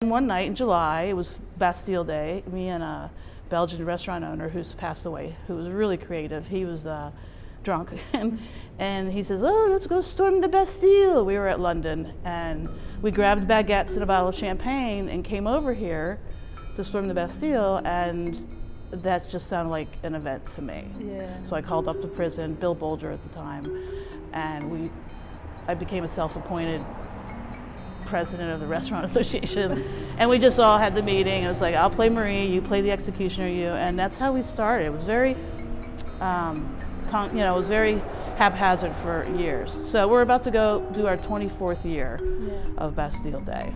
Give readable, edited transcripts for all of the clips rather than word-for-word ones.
then one night in July, it was Bastille Day, me and a Belgian restaurant owner who's passed away, who was really creative. He was drunk, and he says, "Oh, let's go storm the Bastille." We were at London, and we grabbed baguettes and a bottle of champagne and came over here to storm the Bastille, and that just sounded like an event to me. Yeah. So I called up the prison, Bill Bolger at the time, and I became a self-appointed president of the Restaurant Association, and we just all had the meeting. It was like, I'll play Marie, you play the executioner, and that's how we started. It was very, it was very haphazard for years. So we're about to go do our 24th year of Bastille Day.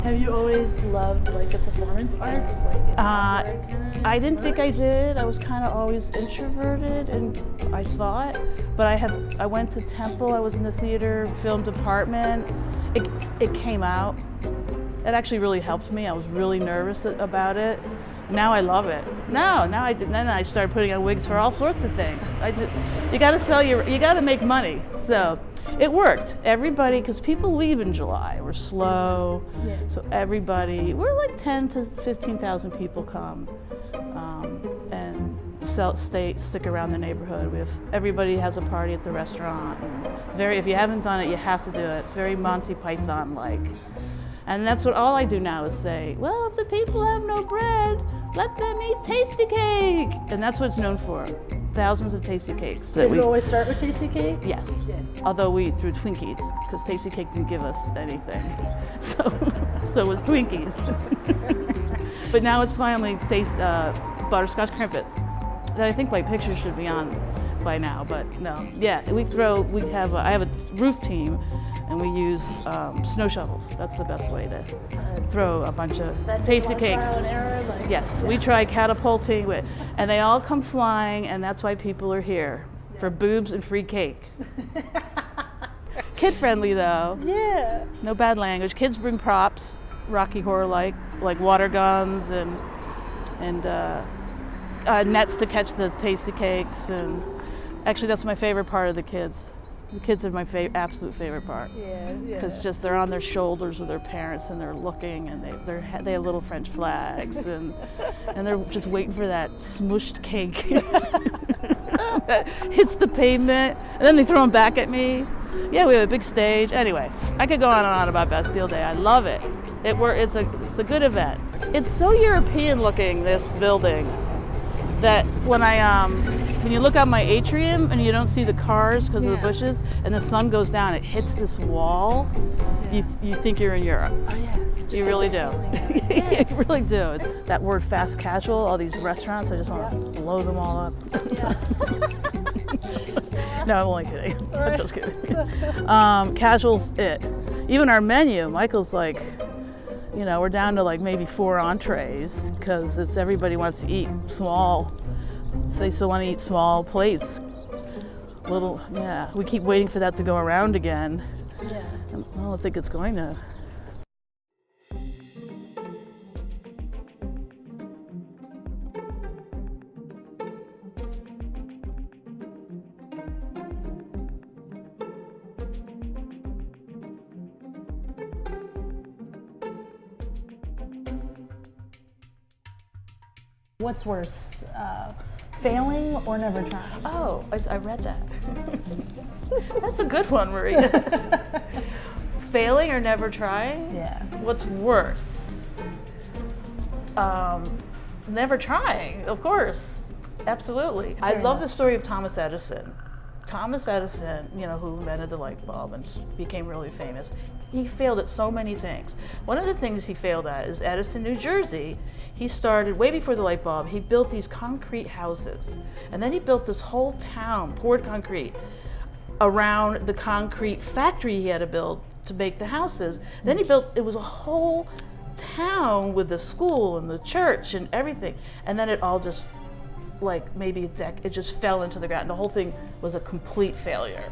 Have you always loved like the performance arts? I didn't think I did. I was kind of always introverted, and I thought, but I went to Temple. I was in the theater film department. It came out. It actually really helped me. I was really nervous about it. Now I love it. Then I started putting on wigs for all sorts of things. You got to you got to make money. So it worked. Everybody, because people leave in July. We're slow. Yeah. So we're like 10 to 15,000 people come and stick around the neighborhood. Everybody has a party at the restaurant. And if you haven't done it, you have to do it. It's very Monty Python-like. And that's all I do now is say, well, if the people have no bread, let them eat tasty cake. And that's what it's known for. Thousands of tasty cakes. Did you always start with tasty cake? Yes. Although we threw Twinkies, because tasty cake didn't give us anything. So it was Twinkies. But now it's finally butterscotch crimpets that I think my picture should be on by now, but no. Yeah, I have a roof team, and we use snow shovels. That's the best way to throw a bunch of tasty cakes. Trial and error, Yes, we try catapulting, and they all come flying, and that's why people are here, for boobs and free cake. Kid friendly though. Yeah. No bad language. Kids bring props, Rocky Horror like water guns and nets to catch the tasty cakes, and actually that's my favorite part of the kids. The kids are my absolute favorite part. Yeah. Because they're on their shoulders with their parents, and they're looking, and they have little French flags, and they're just waiting for that smushed cake that hits the pavement, and then they throw them back at me. Yeah, we have a big stage. Anyway, I could go on and on about Bastille Day. I love it. It's a good event. It's so European looking, this building, that when you look out my atrium and you don't see the cars because of the bushes, and the sun goes down, it hits this wall, you think you're in Europe. Oh yeah. You really do. You really do. It's that word fast casual, all these restaurants, I just want to blow them all up. Yeah. No, I'm only kidding. I'm just kidding. Casual's it. Even our menu, Michael's like, we're down to like maybe 4 entrees because everybody wants to eat small. So they still want to eat small plates. We keep waiting for that to go around again. Yeah. I don't think it's going to. What's worse, failing or never trying? Oh, I read that. That's a good one, Maria. Failing or never trying? Yeah. What's worse? Never trying, of course. Absolutely. I love the story of Thomas Edison. Thomas Edison, who invented the light bulb and became really famous, he failed at so many things. One of the things he failed at is Edison, New Jersey. He started, way before the light bulb, he built these concrete houses. And then he built this whole town, poured concrete, around the concrete factory he had to build to make the houses. Then it was a whole town with the school and the church and everything. And then it all just, like maybe it just fell into the ground. The whole thing was a complete failure.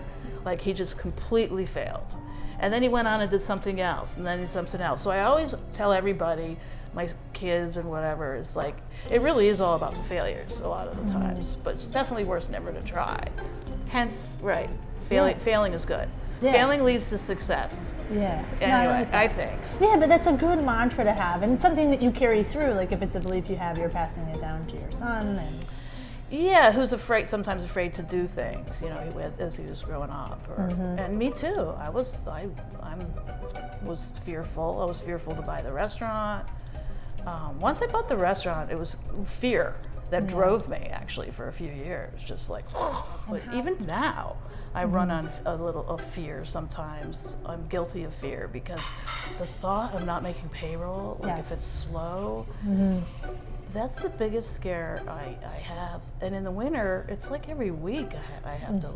Like he just completely failed. And then he went on and did something else, and then he did something else. So I always tell everybody, my kids and whatever, it's like, it really is all about the failures a lot of the times, but it's definitely worse never to try. Hence, right, failing is good. Yeah. Failing leads to success. Yeah. Anyway, I think. Yeah, but that's a good mantra to have, and it's something that you carry through. Like if it's a belief you have, you're passing it down to your son. And Yeah, who's sometimes afraid to do things, as he was growing up. And me too. I was fearful. I was fearful to buy the restaurant. Once I bought the restaurant, it was fear that drove me actually for a few years. Just like, but even now, I run on a little of fear sometimes. I'm guilty of fear because the thought of not making payroll, like if it's slow, that's the biggest scare I have. And in the winter, it's like every week I have to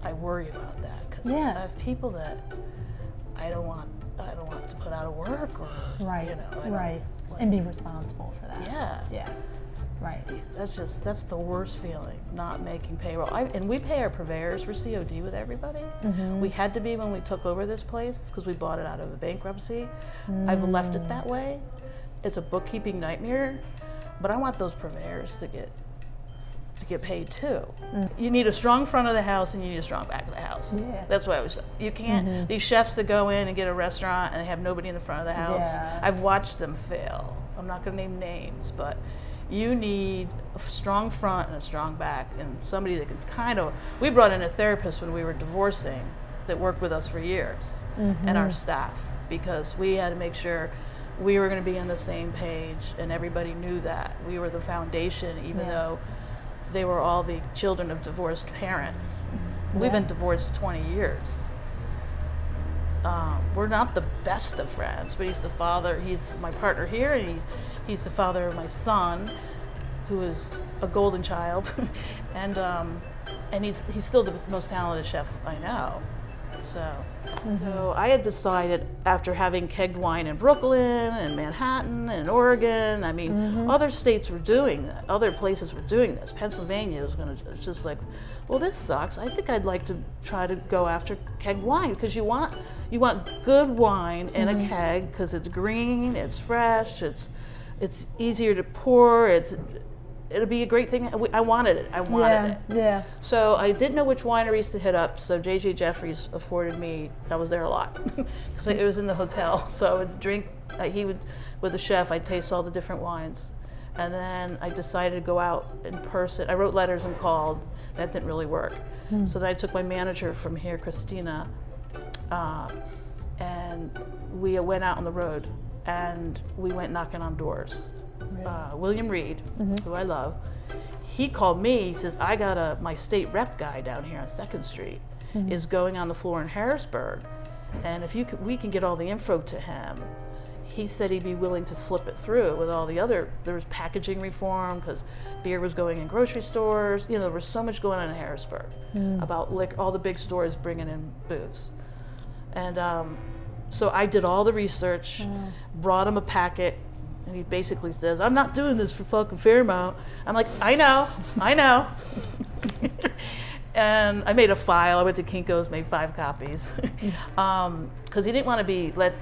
I worry about that because I have people that I don't want to put out of work or and be responsible for that. Yeah. Right. That's the worst feeling, not making payroll. And we pay our purveyors. We're COD with everybody. We had to be when we took over this place because we bought it out of a bankruptcy. I've left it that way. It's a bookkeeping nightmare, but I want those purveyors to get paid too. You need a strong front of the house and you need a strong back of the house. Yeah. That's what I was saying. You can't, these chefs that go in and get a restaurant and they have nobody in the front of the house, I've watched them fail. I'm not gonna name names, but you need a strong front and a strong back and somebody that can we brought in a therapist when we were divorcing that worked with us for years and our staff because we had to make sure we were gonna be on the same page and everybody knew that. We were the foundation even though they were all the children of divorced parents. We've been divorced 20 years. We're not the best of friends, but he's the father, he's my partner here, and he's the father of my son, who is a golden child, and he's still the most talented chef I know. So I had decided after having kegged wine in Brooklyn and Manhattan and Oregon, I mean, other states were doing that, other places were doing this. Pennsylvania was it's just like, well, this sucks. I think I'd like to try to go after kegged wine because you want good wine in a keg because it's green, it's fresh, it's easier to pour, it'll be a great thing. I wanted it. Yeah. So I didn't know which wineries to hit up. So J.J. Jeffries afforded me. I was there a lot because it was in the hotel. So I would drink. With the chef, I'd taste all the different wines, and then I decided to go out in person. I wrote letters and called. That didn't really work. So then I took my manager from here, Christina, and we went out on the road and we went knocking on doors. William Reed, who I love, he called me. He says, I got my state rep guy down here on 2nd Street is going on the floor in Harrisburg, and if we can get all the info to him, he said he'd be willing to slip it through with all the other, there was packaging reform because beer was going in grocery stores. There was so much going on in Harrisburg about all the big stores bringing in booze. And so I did all the research, brought him a packet, and he basically says, I'm not doing this for fucking Fairmount. I'm like, I know. And I made a file. I went to Kinko's, made 5 copies. Because he didn't want to be let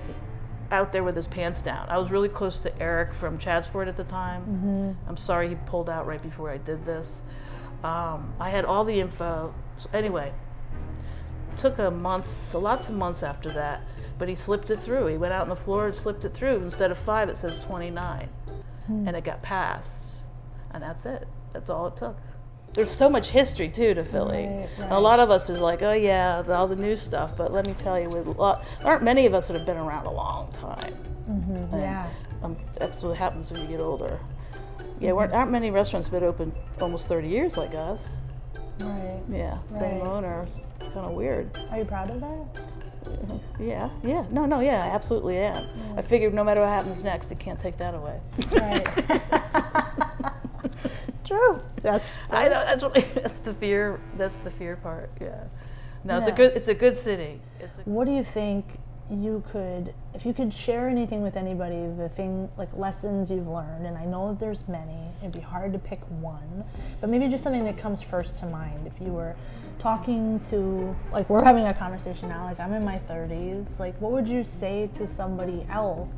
out there with his pants down. I was really close to Eric from Chadsford at the time. I'm sorry he pulled out right before I did this. I had all the info. So anyway, took lots of months after that. But he slipped it through. He went out on the floor and slipped it through. Instead of 5, it says 29. And it got passed. And that's it. That's all it took. There's so much history, too, to Philly. Right. A lot of us is like, oh, yeah, all the new stuff. But let me tell you, there aren't many of us that have been around a long time. That's what happens when you get older. Yeah, aren't many restaurants been open almost 30 years like us. Right. Yeah, same owner. It's kind of weird. Are you proud of that? Yeah. No, yeah, I absolutely am. I figured no matter what happens next, it can't take that away. Right. True. I know. That's the fear. That's the fear part. Yeah. No, it's a good city. What do you think if you could share anything with anybody, like lessons you've learned, and I know that there's many, it'd be hard to pick one, but maybe just something that comes first to mind. If you were talking to, like, we're having a conversation now, like I'm in my 30s, like what would you say to somebody else,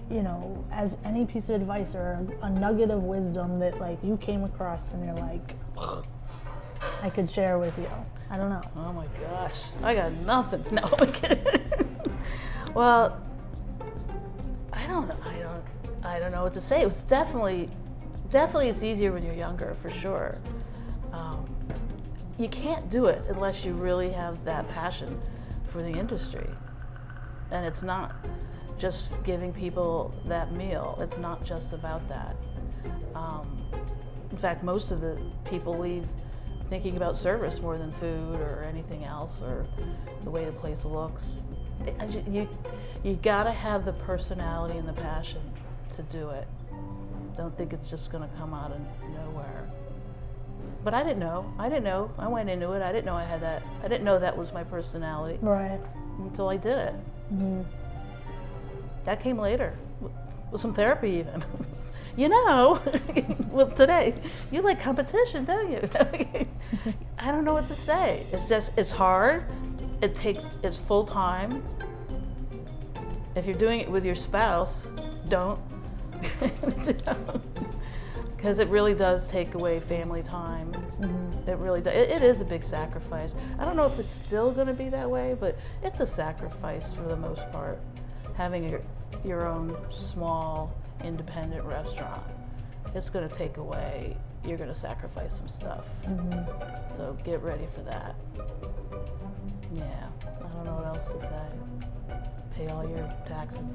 you know, as any piece of advice or a nugget of wisdom that like you came across and you're like, I could share with you? I don't know. Oh my gosh, I got nothing. No, I'm kidding. Well, I don't know what to say. It was definitely it's easier when you're younger, for sure. You can't do it unless you really have that passion for the industry. And it's not just giving people that meal. It's not just about that. In fact, most of the people leave thinking about service more than food or anything else, or the way the place looks. You gotta have the personality and the passion to do it. Don't think it's just gonna come out of nowhere. But I didn't know. I went into it. I didn't know I had that. I didn't know that was my personality. Right. Until I did it. Mm-hmm. That came later, with some therapy even. You know, well, today, you like competition, don't you? I don't know what to say. It's hard. It's full time. If you're doing it with your spouse, don't. Because it really does take away family time. Mm-hmm. It really does. It is a big sacrifice. I don't know if it's still going to be that way, but it's a sacrifice for the most part. Having your own small, independent restaurant, it's going to take away. You're going to sacrifice some stuff. Mm-hmm. So get ready for that. Yeah, I don't know what else to say. Pay all your taxes.